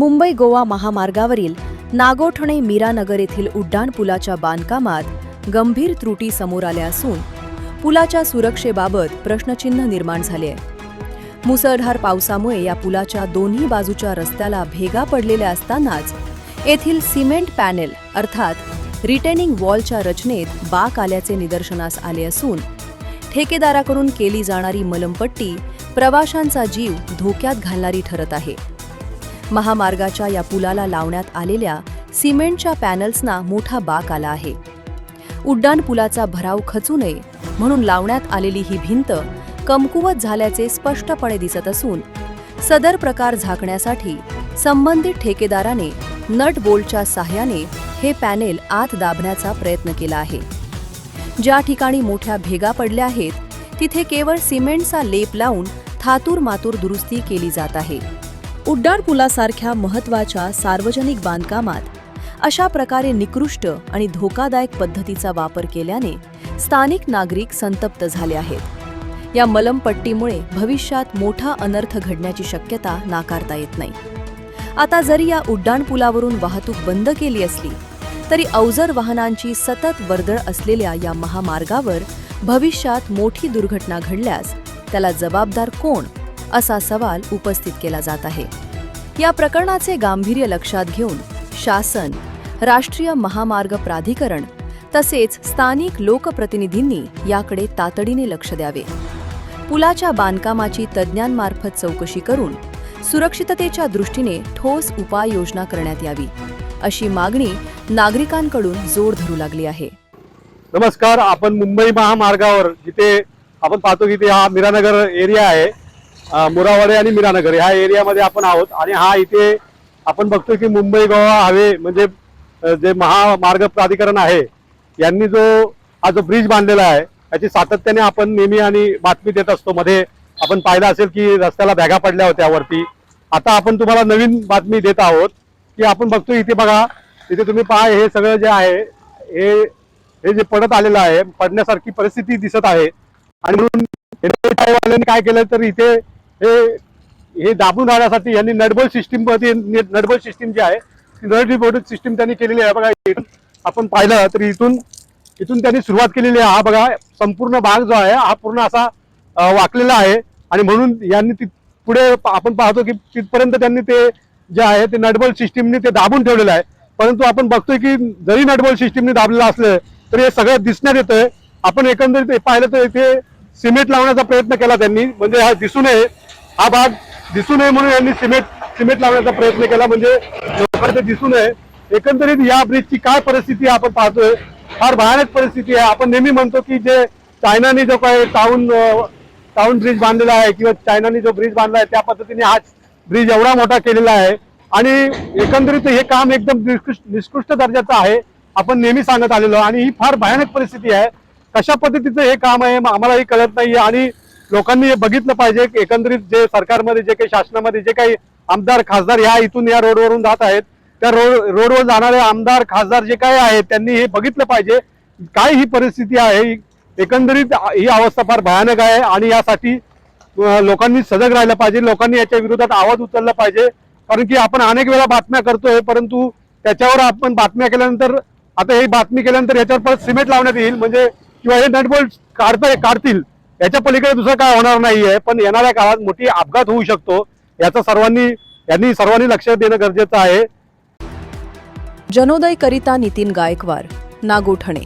मुंबई गोवा महामार्गावरील नागोठणे मीरानगर येथील उड्डाणपुलाच्या बांधकामात गंभीर त्रुटी समोर आल्या असून पुलाच्या सुरक्षेबाबत प्रश्नचिन्ह निर्माण झाले आहे। मुसळधार पावसामुळे या पुलाच्या दोन्ही बाजूच्या रस्त्याला भेगा पडलेल्या असतानाच येथील सिमेंट पॅनेल अर्थात रिटेनिंग वॉलच्या रचनेत बाक आल्याचे निदर्शनास आले असून ठेकेदाराकडून केली जाणारी मलमपट्टी प्रवाशांचा जीव धोक्यात घालणारी ठरत आहे। महामार्गाच्या या पुलाला लावण्यात आलेल्या सिमेंटच्या पॅनल्सना मोठा बाक आला आहे। उड्डाणपुलाचा भराव खचू नये म्हणून लावण्यात आलेली ही भिंत कमकुवत झाल्याचे स्पष्टपणे दिसत असून सदर प्रकार झाकण्यासाठी संबंधित ठेकेदाराने नट बोल्टच्या सहाय्याने हे पॅनेल आत दाबण्याचा प्रयत्न केला आहे। ज्या ठिकाणी मोठ्या भेगा पडल्या आहेत तिथे केवळ सिमेंटचा लेप लावून थातूर मातूर दुरुस्ती केली जात आहे। उड्डाणपुलासारख्या महत्त्वाच्या सार्वजनिक बांधकामात अशा प्रकारे निकृष्ट आणि धोकादायक पद्धतीचा वापर केल्याने स्थानिक नागरिक संतप्त झाले आहेत। या मलमपट्टीमुळे भविष्यात मोठा अनर्थ घडण्याची शक्यता नाकारता येत नाही। आता जरी या उड्डाणपुलावरून वाहतूक बंद केली असली तरी अवजड वाहनांची सतत वर्दळ असलेल्या या महामार्गावर भविष्यात मोठी दुर्घटना घडल्यास त्याला जबाबदार कोण असा सवाल उपस्थित केला जात आहे। या प्रकरणाचे गांभीर्य लक्षात घेऊन शासन, राष्ट्रीय महामार्ग प्राधिकरण तसेच स्थानिक लोकप्रतिनिधींनी याकडे तातडीने लक्ष द्यावे। पुलाच्या बांधकामाची तज्ज्ञांमार्फत चौकशी करून सुरक्षिततेच्या दृष्टीने ठोस उपाययोजना करण्यात यावी अशी मागणी नागरिकांकडून जोर धरू लागली आहे। नमस्कार, आपण मुंबई महामार्गावर जिथे आपण पाहतो की हा मीरानगर एरिया आहे, मुरावाडे आणि मीरानगर ह्या एरियामध्ये आपण आहोत आणि हा इथे आपण बघतो की मुंबई गोवा हायवे म्हणजे जे महामार्ग प्राधिकरण आहे यांनी हा जो ब्रिज बांधलेला आहे याची सातत्याने आपण नेहमी आणि बातमी देत असतो। मध्ये आपण पाहिलं असेल की रस्त्याला भेगा पडल्या होत्या वरती। आता आपण तुम्हाला नवीन बातमी देत आहोत की आपण बघतो इथे बघा, इथे तुम्ही पहा हे सगळं जे आहे हे जे पडत आलेलं आहे, पडण्यासारखी परिस्थिती दिसत आहे। आणि म्हणून काय केलं तर इथे हे दाबून राहण्यासाठी यांनी नटबोल्ट सिस्टीम नटबोल्ट सिस्टीम जी आहे ती नटबोल्ट सिस्टीम त्यांनी केलेली आहे। बघा आपण पाहिलं तर इथून त्यांनी सुरुवात केलेली आहे। हा बघा संपूर्ण भाग जो आहे हा पूर्ण असा वाकलेला आहे आणि म्हणून यांनी पुढे आपण पाहतो की तिथपर्यंत त्यांनी ते जे आहे ते नटबोल्ट सिस्टीमने ते दाबून ठेवलेलं आहे। परंतु आपण बघतोय की जरी नटबोल्ट सिस्टीमने दाबलेलं असलं तरी हे सगळं दिसण्यात येतंय। आपण एकंदरीत पाहिलं तर इथे सिमेंट लावण्याचा प्रयत्न केला त्यांनी, म्हणजे हा दिसू नये, हा भाग दिसू नये म्हणून यांनी सिमेंट लावण्याचा प्रयत्न केला, म्हणजे लोकांना दिसू नये। एकंदरीत या ब्रिजची काय परिस्थिती आपण पाहतोय, फार भयानक परिस्थिती आहे। आपण नेहमी म्हणतो की जे चायनाने जो काही टाउन ब्रिज बांधलेला आहे किंवा चायनाने जो ब्रिज बांधला आहे त्या पद्धतीने हा ब्रिज एवढा मोठा केलेला आहे आणि एकंदरीत हे काम एकदम निकृष्ट दर्जाचं आहे, आपण नेहमी सांगत आलेलो। आणि ही फार भयानक परिस्थिती आहे। कशा पद्धतीचं हे काम आहे आम्हालाही कळत नाहीये आणि लोकांनी हे बघितलं पाहिजे। एकंदरीत जे सरकारमध्ये जे काही शासनामध्ये जे काही आमदार खासदार या इथून या रोडवरून जात आहेत त्या रोडवर जाणारे आमदार खासदार जे काही आहेत त्यांनी हे बघितलं पाहिजे काय ही परिस्थिती आहे। एकंदरीत ही अवस्था फार भयानक आहे आणि यासाठी लोकांनी सजग राहिलं पाहिजे, लोकांनी याच्या विरोधात आवाज उचलला पाहिजे। कारण की आपण अनेक वेळा बातम्या करतोय परंतु त्याच्यावर आपण बातम्या केल्यानंतर आता ही बातमी केल्यानंतर याच्यावर परत सिमेंट लावण्यात येईल म्हणजे किंवा हे नटबोल्ट काढतील, याच्या पलीकडे दुसरं काय होणार नाहीये। पण येणाऱ्या काळात मोठी अपघात होऊ शकतो, याचा सर्वांनी लक्ष देणं गरजेचं आहे। जनोदय करिता नितीन गायकवाड, नागोठणे।